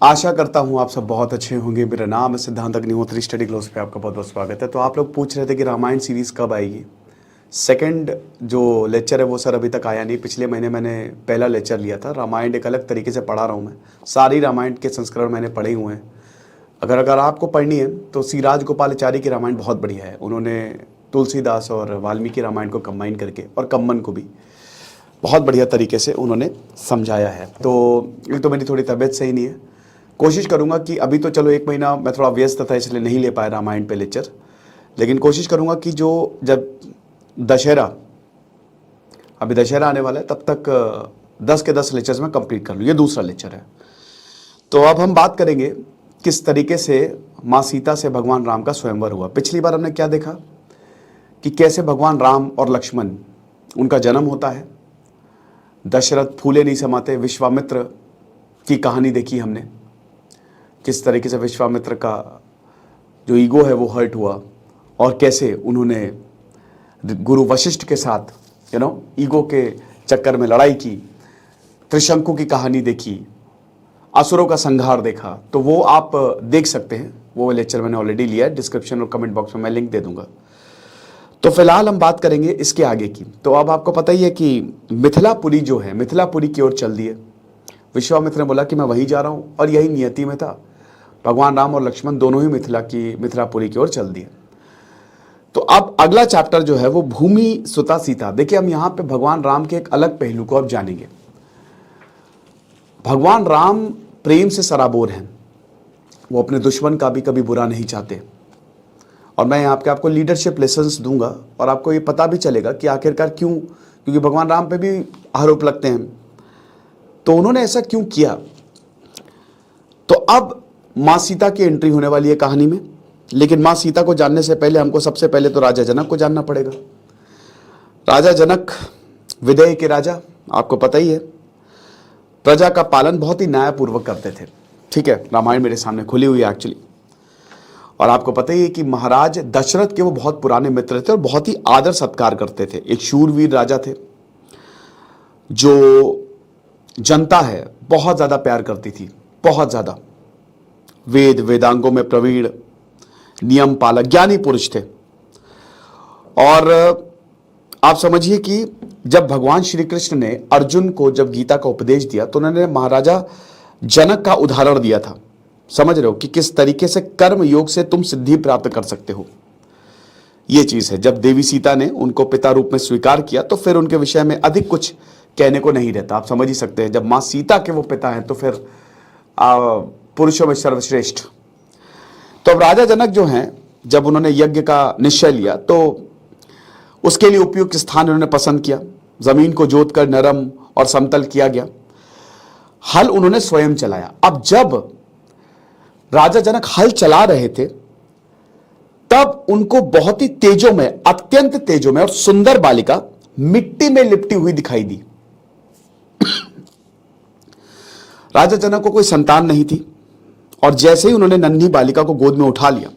आशा करता हूँ आप सब बहुत अच्छे होंगे। मेरा नाम है सिद्धांत अग्निहोत्री, स्टडी क्लोज पे आपका बहुत बहुत स्वागत है। तो आप लोग पूछ रहे थे कि रामायण सीरीज़ कब आएगी। सेकंड जो लेक्चर है वो सर अभी तक आया नहीं। पिछले महीने मैंने पहला लेक्चर लिया था। रामायण एक अलग तरीके से पढ़ा रहा हूँ मैं। सारी रामायण के संस्करण मैंने पढ़े हुए हैं। अगर आपको पढ़नी है तो सी राजगोपालाचारी की रामायण बहुत बढ़िया है। उन्होंने तुलसीदास और वाल्मीकि रामायण को कंबाइन करके और कम्मन को भी बहुत बढ़िया तरीके से उन्होंने समझाया है। तो एक तो मेरी थोड़ी तबीयत सही नहीं है, कोशिश करूंगा कि अभी तो चलो एक महीना मैं थोड़ा व्यस्त था इसलिए नहीं ले पाया रामायण पे लेक्चर, लेकिन कोशिश करूंगा कि जो जब दशहरा, अभी दशहरा आने वाला है, तब तक 10 के 10 लेक्चर्स में कंप्लीट कर लूँ। ये दूसरा लेक्चर है। तो अब हम बात करेंगे किस तरीके से माँ सीता से भगवान राम का स्वयंवर हुआ। पिछली बार हमने क्या देखा कि कैसे भगवान राम और लक्ष्मण, उनका जन्म होता है। दशरथ फूले नहीं समाते, विश्वामित्र की कहानी देखी हमने, किस तरीके से विश्वामित्र का जो ईगो है वो हर्ट हुआ और कैसे उन्होंने गुरु वशिष्ठ के साथ ईगो के चक्कर में लड़ाई की। त्रिशंकु की कहानी देखी, असुरों का संहार देखा। तो वो आप देख सकते हैं, वो लेक्चर मैंने ऑलरेडी लिया है। डिस्क्रिप्शन और कमेंट बॉक्स में मैं लिंक दे दूंगा। तो फिलहाल हम बात करेंगे इसके आगे की। तो अब आपको पता ही है कि मिथिलापुरी जो है, मिथिलापुरी की ओर चल दिए। विश्वामित्र ने बोला कि मैं वहीं जा रहा हूँ, और यही नियति में था। भगवान राम और लक्ष्मण दोनों ही मिथिलापुरी की ओर चल दिए। तो अब अगला चैप्टर जो है वो भूमि सुता सीता। देखिए, हम यहाँ पे भगवान राम के एक अलग पहलू को अब जानेंगे। भगवान राम प्रेम से सराबोर हैं। वो अपने दुश्मन का भी कभी बुरा नहीं चाहते। और मैं यहाँ पे आपको लीडरशिप लेसन्स दूंगा और आपको ये पता भी चलेगा कि आखिरकार क्यों, क्योंकि भगवान राम पे भी आरोप लगते हैं, तो उन्होंने ऐसा क्यों किया। तो अब माँ सीता की एंट्री होने वाली है कहानी में। लेकिन माँ सीता को जानने से पहले हमको सबसे पहले तो राजा जनक को जानना पड़ेगा। राजा जनक विदेह के राजा, आपको पता ही है, प्रजा का पालन बहुत ही न्यायपूर्वक करते थे। ठीक है, रामायण मेरे सामने खुली हुई है एक्चुअली। और आपको पता ही है कि महाराज दशरथ के वो बहुत पुराने मित्र थे और बहुत ही आदर सत्कार करते थे। एक शूरवीर राजा थे जो जनता है बहुत ज्यादा प्यार करती थी, बहुत ज्यादा। वेद वेदांगों में प्रवीण, नियम पालक, ज्ञानी पुरुष थे। और आप समझिए कि जब भगवान श्री कृष्ण ने अर्जुन को जब गीता का उपदेश दिया तो उन्होंने महाराजा जनक का उदाहरण दिया था। समझ रहे हो कि किस तरीके से कर्म योग से तुम सिद्धि प्राप्त कर सकते हो। यह चीज है। जब देवी सीता ने उनको पिता रूप में स्वीकार किया तो फिर उनके विषय में अधिक कुछ कहने को नहीं रहता। आप समझ ही सकते हैं, जब मां सीता के वो पिता हैं तो फिर पुरुषों में सर्वश्रेष्ठ। तो अब राजा जनक जो हैं, जब उन्होंने यज्ञ का निश्चय लिया तो उसके लिए उपयुक्त स्थान उन्होंने पसंद किया। जमीन को जोतकर नरम और समतल किया गया। हल उन्होंने स्वयं चलाया। अब जब राजा जनक हल चला रहे थे तब उनको बहुत ही तेजों में, अत्यंत तेजों में और सुंदर बालिका मिट्टी में लिपटी हुई दिखाई दी। राजा जनक को कोई संतान नहीं थी और जैसे ही उन्होंने नन्ही बालिका को गोद में उठा लिया,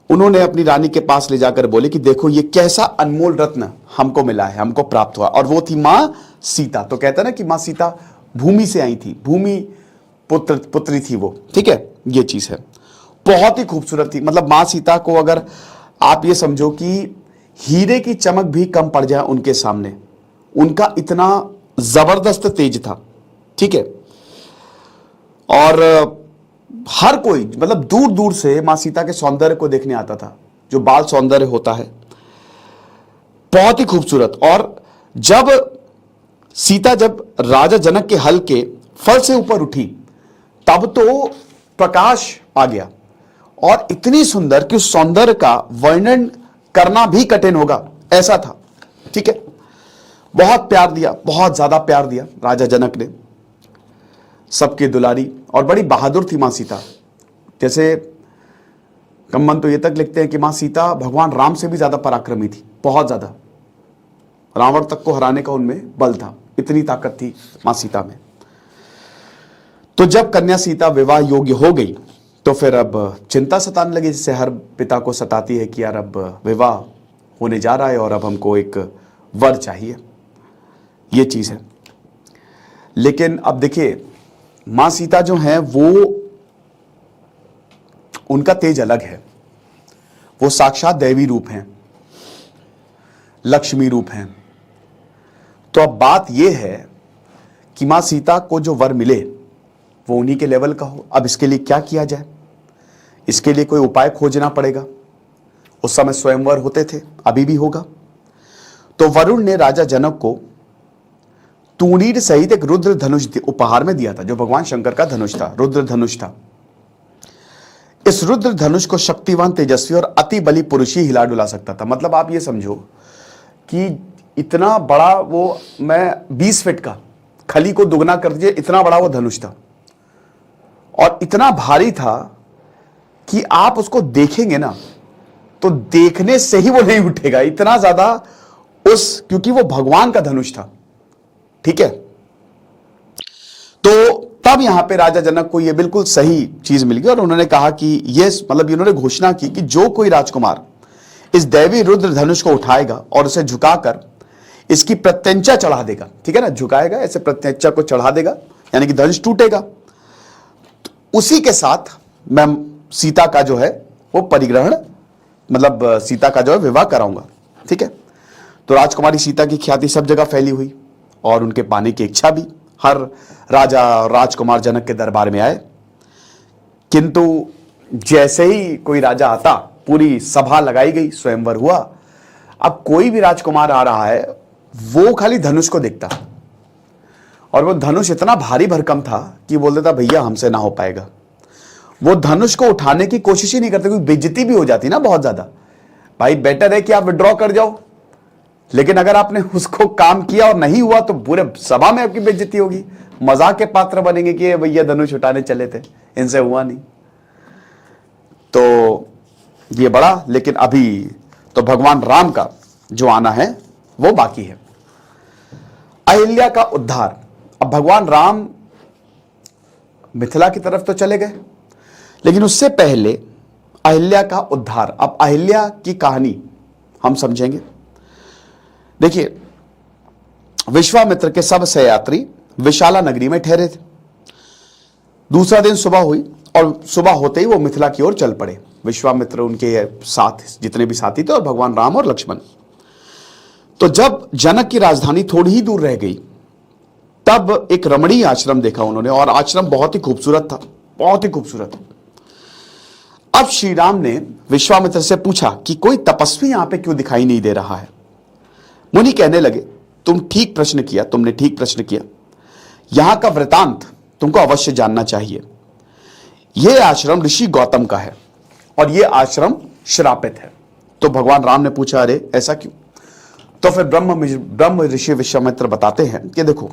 उन्होंने अपनी रानी के पास ले जाकर बोले कि देखो ये कैसा अनमोल रत्न हमको मिला है, हमको प्राप्त हुआ। और वो थी मां सीता। तो कहता ना कि मां सीता भूमि से आई थी, भूमि पुत्री थी वो। ठीक है, ये चीज है। बहुत ही खूबसूरत थी। मतलब मां सीता को अगर आप ये समझो कि हीरे की चमक भी कम पड़ जाए उनके सामने, उनका इतना जबरदस्त तेज था। ठीक है, और हर कोई मतलब दूर दूर से मां सीता के सौंदर्य को देखने आता था, जो बाल सौंदर्य होता है, बहुत ही खूबसूरत। और जब सीता जब राजा जनक के हल के फल से ऊपर उठी तब तो प्रकाश आ गया और इतनी सुंदर कि उस सौंदर्य का वर्णन करना भी कठिन होगा, ऐसा था। ठीक है, बहुत प्यार दिया, बहुत ज्यादा प्यार दिया राजा जनक ने, सबके दुलारी। और बड़ी बहादुर थी मां सीता। जैसे कम्मन तो ये तक लिखते हैं कि मां सीता भगवान राम से भी ज्यादा पराक्रमी थी, बहुत ज्यादा। रावण तक को हराने का उनमें बल था, इतनी ताकत थी मां सीता में। तो जब कन्या सीता विवाह योग्य हो गई तो फिर अब चिंता सताने लगी, जिससे हर पिता को सताती है कि यार अब विवाह होने जा रहा है और अब हमको एक वर चाहिए। ये चीज है। लेकिन अब देखिए, मां सीता जो हैं वो, उनका तेज अलग है, वो साक्षात दैवी रूप हैं, लक्ष्मी रूप हैं। तो अब बात यह है कि मां सीता को जो वर मिले वो उन्हीं के लेवल का हो। अब इसके लिए क्या किया जाए? इसके लिए कोई उपाय खोजना पड़ेगा। उस समय स्वयंवर होते थे, अभी भी होगा। तो वरुण ने राजा जनक को तूणीर सहित एक रुद्र धनुष उपहार में दिया था, जो भगवान शंकर का धनुष था, रुद्र धनुष था। इस रुद्र धनुष को शक्तिवान, तेजस्वी और अति बली पुरुष ही हिला डुला सकता था। मतलब आप ये समझो कि इतना बड़ा वो, मैं 20 फीट का, खली को दुगना कर दीजिए, इतना बड़ा वो धनुष था और इतना भारी था कि आप उसको देखेंगे ना तो देखने से ही वो नहीं उठेगा, इतना ज्यादा क्योंकि वो भगवान का धनुष था। ठीक है, तो तब यहां पे राजा जनक को ये बिल्कुल सही चीज मिल गई और उन्होंने कहा कि ये, मतलब इन्होंने घोषणा की कि जो कोई राजकुमार इस दैवी रुद्र धनुष को उठाएगा और उसे झुकाकर इसकी प्रत्यंचा चढ़ा देगा, ठीक है ना, झुकाएगा ऐसे, प्रत्यंचा को चढ़ा देगा, यानी कि धनुष टूटेगा, तो उसी के साथ मैं सीता का जो है वो परिग्रहण, मतलब सीता का जो है विवाह कराऊंगा। ठीक है, तो राजकुमारी सीता की ख्याति सब जगह फैली हुई और उनके पाने की इच्छा भी। हर राजा और राजकुमार जनक के दरबार में आए, किंतु जैसे ही कोई राजा आता, पूरी सभा लगाई गई, स्वयंवर हुआ। अब कोई भी राजकुमार आ रहा है, वो खाली धनुष को देखता और वो धनुष इतना भारी भरकम था कि बोल देता भैया हमसे ना हो पाएगा। वो धनुष को उठाने की कोशिश ही नहीं करते, क्योंकि बेइज्जती भी हो जाती ना बहुत ज्यादा। भाई बेटर है कि आप विड्रॉ कर जाओ, लेकिन अगर आपने उसको काम किया और नहीं हुआ तो पूरे सभा में आपकी बेइज्जती होगी, मजाक के पात्र बनेंगे कि भैया धनुष उठाने चले थे, इनसे हुआ नहीं। तो ये बड़ा, लेकिन अभी तो भगवान राम का जो आना है वो बाकी है। अहिल्या का उद्धार। अब भगवान राम मिथिला की तरफ तो चले गए, लेकिन उससे पहले अहिल्या का उद्धार। अब अहिल्या की कहानी हम समझेंगे। देखिए, विश्वामित्र के सब सहयात्री विशाला नगरी में ठहरे थे। दूसरा दिन सुबह हुई और सुबह होते ही वो मिथिला की ओर चल पड़े। विश्वामित्र, उनके साथ जितने भी साथी थे, और भगवान राम और लक्ष्मण। तो जब जनक की राजधानी थोड़ी ही दूर रह गई, तब एक रमणीय आश्रम देखा उन्होंने, और आश्रम बहुत ही खूबसूरत था, बहुत ही खूबसूरत। अब श्री राम ने विश्वामित्र से पूछा कि कोई तपस्वी यहां पे क्यों दिखाई नहीं दे रहा है? मुनि कहने लगे, तुमने ठीक प्रश्न किया। यहां का वृतांत तुमको अवश्य जानना चाहिए। यह आश्रम ऋषि गौतम का है और यह आश्रम श्रापित है। तो भगवान राम ने पूछा, अरे ऐसा क्यों? तो फिर ब्रह्म ऋषि विश्वामित्र बताते हैं कि देखो,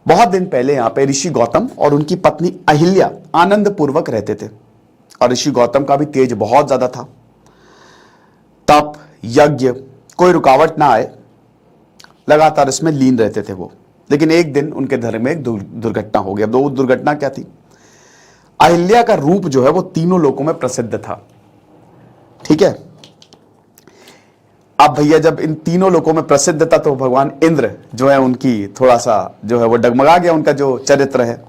बहुत दिन पहले यहां पे ऋषि गौतम और उनकी पत्नी अहिल्या आनंद पूर्वक रहते थे, और ऋषि गौतम का भी तेज बहुत ज्यादा था। तप, यज्ञ, कोई रुकावट ना आए, लगातार इसमें लीन रहते थे वो। लेकिन एक दिन उनके घर में एक दुर्घटना हो गई। अब वो दुर्घटना क्या थी? अहिल्या का रूप जो है वो तीनों लोकों में प्रसिद्ध था। ठीक है, अब भैया जब इन तीनों लोकों में प्रसिद्ध था, तो भगवान इंद्र जो है उनकी थोड़ा सा जो है वो डगमगा गया, उनका जो चरित्र है।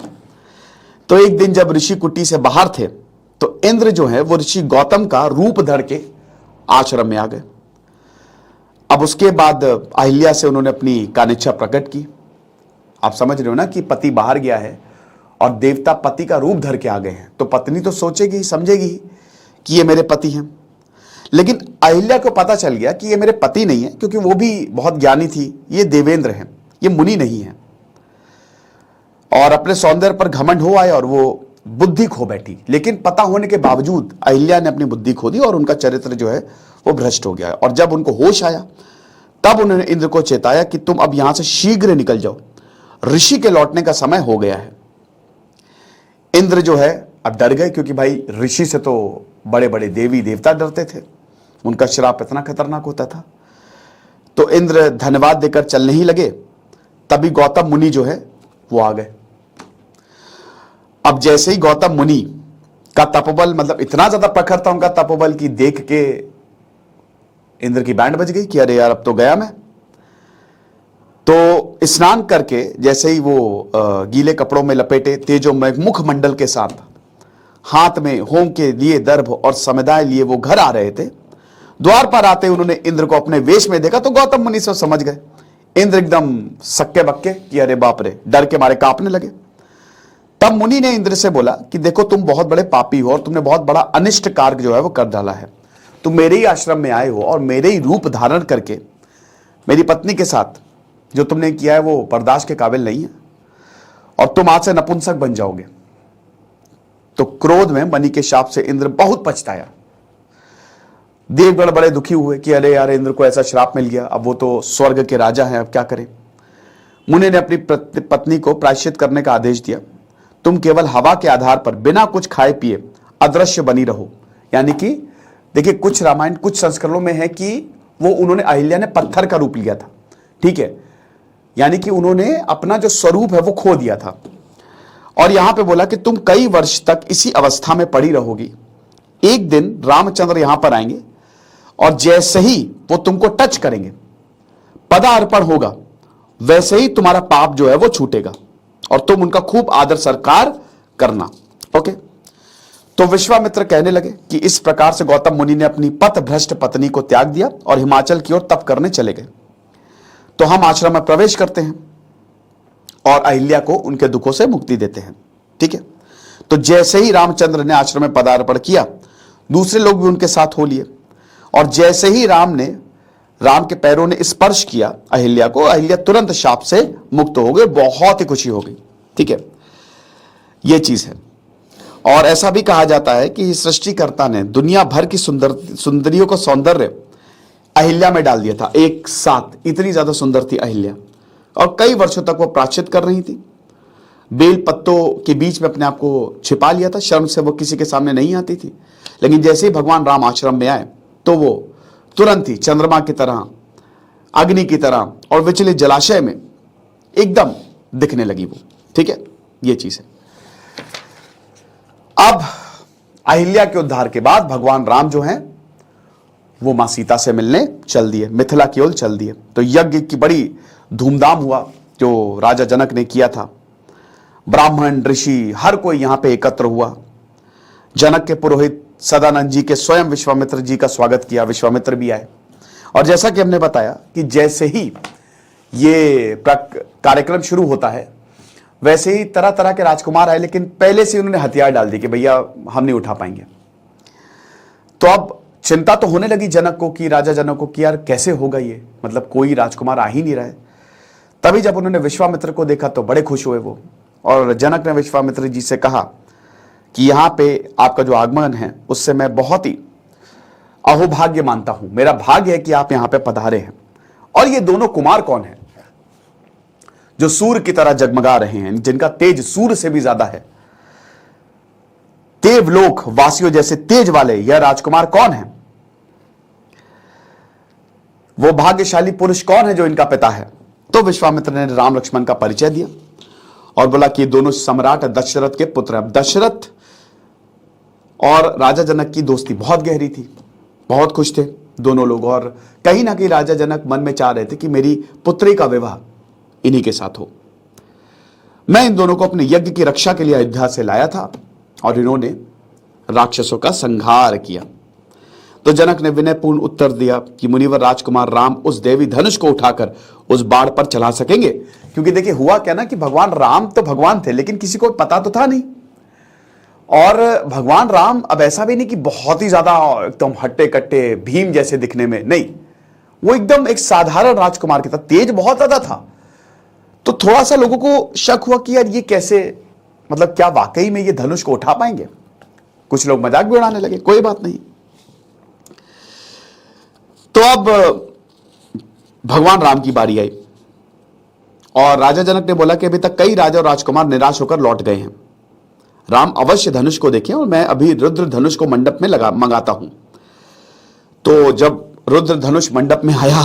तो एक दिन जब ऋषि कुटी से बाहर थे, तो इंद्र जो है वो ऋषि गौतम का रूप धर के आश्रम में आ गए। अब उसके बाद अहिल्या से उन्होंने अपनी कानिच्छा प्रकट की। आप समझ रहे हो ना कि पति बाहर गया है और देवता पति का रूप धर के आ गए हैं, तो पत्नी तो सोचेगी, समझेगी कि ये मेरे पति हैं। लेकिन अहिल्या को पता चल गया कि ये मेरे पति नहीं है, क्योंकि वो भी बहुत ज्ञानी थी, ये देवेंद्र हैं, ये मुनि नहीं है। और अपने सौंदर्य पर घमंड हो आए और वो बुद्धि खो बैठी। लेकिन पता होने के बावजूद अहिल्या ने अपनी बुद्धि खो दी और उनका चरित्र जो है वो भ्रष्ट हो गया। और जब उनको होश आया, तब उन्होंने इंद्र को चेताया कि तुम अब यहां से शीघ्र निकल जाओ, ऋषि के लौटने का समय हो गया है। इंद्र जो है अब डर गए, क्योंकि भाई ऋषि से तो बड़े बड़े देवी देवता डरते थे, उनका श्राप इतना खतरनाक होता था। तो इंद्र धन्यवाद देकर चलने ही लगे, तभी गौतम मुनि जो है वो आ गए। अब जैसे ही गौतम मुनि का तपोबल, मतलब इतना ज्यादा प्रखर था उनका तपोबल कि देख के इंद्र की बैंड बज गई कि अरे यार अब तो गया मैं। तो स्नान करके जैसे ही वो गीले कपड़ों में लपेटे तेजोमय मुखमंडल के साथ हाथ में होम के लिए दर्भ और समुदाय लिए वो घर आ रहे थे। द्वार पर आते उन्होंने इंद्र को अपने वेश में देखा तो गौतम मुनि सब समझ गए। इंद्र एकदम सक्के बक्के कि अरे बाप रे, डर के मारे कांपने लगे। तब मुनि ने इंद्र से बोला कि देखो तुम बहुत बड़े पापी हो और तुमने बहुत बड़ा अनिष्ट कार्य जो है वो कर डाला है। तुम मेरे ही आश्रम में आए हो और मेरे ही रूप धारण करके मेरी पत्नी के साथ जो तुमने किया है वो बर्दाश्त के काबिल नहीं है और तुम आज से नपुंसक बन जाओगे। तो क्रोध में मणि के शाप से इंद्र बहुत पछताया। देवगण बड़े दुखी हुए कि अरे यार, इंद्र को ऐसा श्राप मिल गया, अब वो तो स्वर्ग के राजा हैं, अब क्या करें। मुनि ने अपनी पत्नी को प्रायश्चित करने का आदेश दिया। तुम केवल हवा के आधार पर बिना कुछ खाए पिए अदृश्य बनी रहो। यानी कि देखिए, कुछ रामायण कुछ संस्करणों में है कि वो उन्होंने, अहिल्या ने पत्थर का रूप लिया था, ठीक है, यानी कि उन्होंने अपना जो स्वरूप है वो खो दिया था। और यहां पे बोला कि तुम कई वर्ष तक इसी अवस्था में पड़ी रहोगी। एक दिन रामचंद्र यहां पर आएंगे और जैसे ही वो तुमको टच करेंगे, पदार्पण होगा, वैसे ही तुम्हारा पाप जो है वो छूटेगा और तुम उनका खूब आदर सत्कार करना। ओके, तो विश्वामित्र कहने लगे कि इस प्रकार से गौतम मुनि ने अपनी पथ भ्रष्ट पत्नी को त्याग दिया और हिमाचल की ओर तप करने चले गए। तो हम आश्रम में प्रवेश करते हैं और अहिल्या को उनके दुखों से मुक्ति देते हैं। ठीक है, तो जैसे ही रामचंद्र ने आश्रम में पदार्पण किया, दूसरे लोग भी उनके साथ हो लिए और जैसे ही राम के पैरों ने स्पर्श किया अहिल्या को, अहिल्या तुरंत शाप से मुक्त हो गए। बहुत ही खुशी हो गई। ठीक है, यह चीज है। और ऐसा भी कहा जाता है कि सृष्टिकर्ता ने दुनिया भर की सुंदरियों का सौंदर्य अहिल्या में डाल दिया था एक साथ। इतनी ज्यादा सुंदर थी अहिल्या और कई वर्षों तक वो प्रायश्चित कर रही थी। बेल पत्तों के बीच में अपने आप को छिपा लिया था, शर्म से वो किसी के सामने नहीं आती थी। लेकिन जैसे ही भगवान राम आश्रम में आए तो वो तुरंत ही चंद्रमा की तरह, अग्नि की तरह और विचलित जलाशय में एकदम दिखने लगी वो। ठीक है, ये चीज है। अब अहिल्या के उद्धार के बाद भगवान राम जो हैं वो मां सीता से मिलने चल दिए, मिथिला की ओर चल दिए। तो यज्ञ की बड़ी धूमधाम हुआ जो राजा जनक ने किया था। ब्राह्मण ऋषि हर कोई यहां पे एकत्र हुआ। जनक के पुरोहित सदानंद जी के स्वयं विश्वामित्र जी का स्वागत किया, विश्वामित्र भी आए। और जैसा कि हमने बताया कि जैसे ही ये कार्यक्रम शुरू होता है वैसे ही तरह तरह के राजकुमार आए, लेकिन पहले से उन्होंने हथियार डाल दिए कि भैया हम नहीं उठा पाएंगे। तो अब चिंता तो होने लगी जनक को कि राजा जनक को कि यार कैसे होगा ये, मतलब कोई राजकुमार आ ही नहीं रहा है। तभी जब उन्होंने विश्वामित्र को देखा तो बड़े खुश हुए वो, और जनक ने विश्वामित्र जी से कहा कि यहां पे आपका जो आगमन है उससे मैं बहुत ही अहोभाग्य मानता हूं, मेरा भाग्य है कि आप यहां पे पधारे हैं। और ये दोनों कुमार कौन है जो सूर्य की तरह जगमगा रहे हैं, जिनका तेज सूर्य से भी ज्यादा है, देवलोक वासियों जैसे तेज वाले यह राजकुमार कौन है? वो भाग्यशाली पुरुष कौन है जो इनका पिता है? तो विश्वामित्र ने राम लक्ष्मण का परिचय दिया और बोला कि ये दोनों सम्राट दशरथ के पुत्र हैं। दशरथ और राजा जनक की दोस्ती बहुत गहरी थी, बहुत खुश थे दोनों लोग, और कहीं ना कहीं राजा जनक मन में चाह रहे थे कि मेरी पुत्री का विवाह इन्हीं के साथ हो। मैं इन दोनों को अपने यज्ञ की रक्षा के लिए अयोध्या से लाया था और इन्होंने राक्षसों का संहार किया। तो जनक ने विनयपूर्ण उत्तर दिया कि मुनिवर राजकुमार राम उस देवी धनुष को उठाकर उस बाढ़ पर चला सकेंगे। क्योंकि देखिए हुआ क्या ना कि भगवान राम तो भगवान थे, लेकिन किसी को पता तो था नहीं। और भगवान राम अब ऐसा भी नहीं कि बहुत ही ज्यादा एकदम हट्टे कट्टे भीम जैसे दिखने में, नहीं, वो एकदम एक साधारण राजकुमार की था, तेज बहुत ज्यादा था। तो थोड़ा सा लोगों को शक हुआ कि यार ये कैसे, मतलब क्या वाकई में ये धनुष को उठा पाएंगे? कुछ लोग मजाक भी उड़ाने लगे, कोई बात नहीं। तो अब भगवान राम की बारी आई और राजा जनक ने बोला कि अभी तक कई राजा और राजकुमार निराश होकर लौट गए हैं। राम अवश्य धनुष को देखें और मैं अभी रुद्र धनुष को मंडप में मंगाता हूं। तो जब रुद्र धनुष मंडप में आया,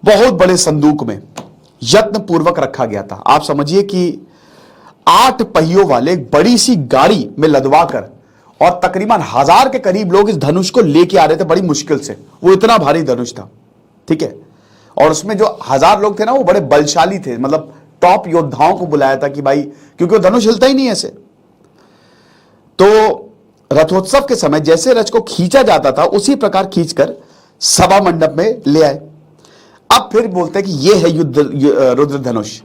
बहुत बड़े संदूक में यत्न पूर्वक रखा गया था। आप समझिए कि 8 पहियों वाले एक बड़ी सी गाड़ी में लदवाकर और तकरीबन 1000 के करीब लोग इस धनुष को लेके आ रहे थे बड़ी मुश्किल से। वो इतना भारी धनुष था, ठीक है। और उसमें जो 1000 लोग थे ना वो बड़े बलशाली थे, मतलब टॉप योद्धाओं को बुलाया था कि भाई, क्योंकि वो धनुष हिलता ही नहीं ऐसे। तो रथोत्सव के समय जैसे रथ को खींचा जाता था उसी प्रकार खींचकर सभा मंडप में ले आए। अब फिर बोलते हैं कि ये है रुद्र धनुष,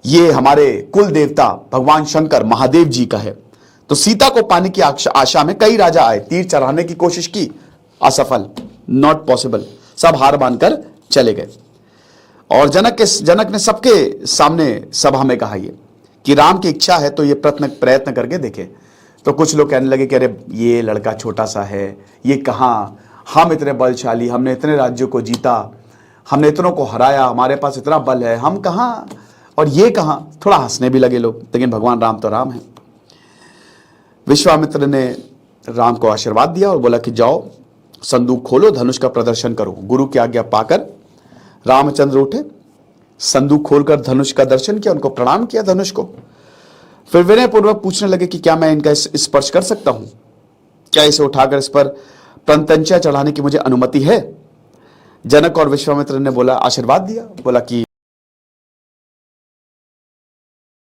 ये हमारे कुल देवता भगवान शंकर महादेव जी का है। तो सीता को पाने की आशा में कई राजा आए, तीर चढ़ाने की कोशिश की, असफल, नॉट पॉसिबल, सब हार मानकर चले गए। और जनक ने सबके सामने सभा में कहा ये कि राम की इच्छा है तो ये प्रयत्न करके देखे। तो कुछ लोग कहने लगे कि अरे ये लड़का छोटा सा है, ये कहाँ, हम इतने बलशाली, हमने इतने राज्यों को जीता, हमने इतनों को हराया, हमारे पास इतना बल है, हम कहाँ और ये कहाँ। थोड़ा हंसने भी लगे लोग, लेकिन भगवान राम तो राम है। विश्वामित्र ने राम को आशीर्वाद दिया और बोला कि जाओ संदूक खोलो, धनुष का प्रदर्शन करो। गुरु की आज्ञा पाकर रामचंद्र उठे, संदूक खोलकर धनुष का दर्शन किया, उनको प्रणाम किया धनुष को। फिर विनय पूर्वक पूछने लगे कि क्या मैं इनका स्पर्श कर सकता हूं, क्या इसे उठाकर इस पर प्रत्यंचा चढ़ाने की मुझे अनुमति है। जनक और विश्वामित्र ने बोला, आशीर्वाद दिया, बोला कि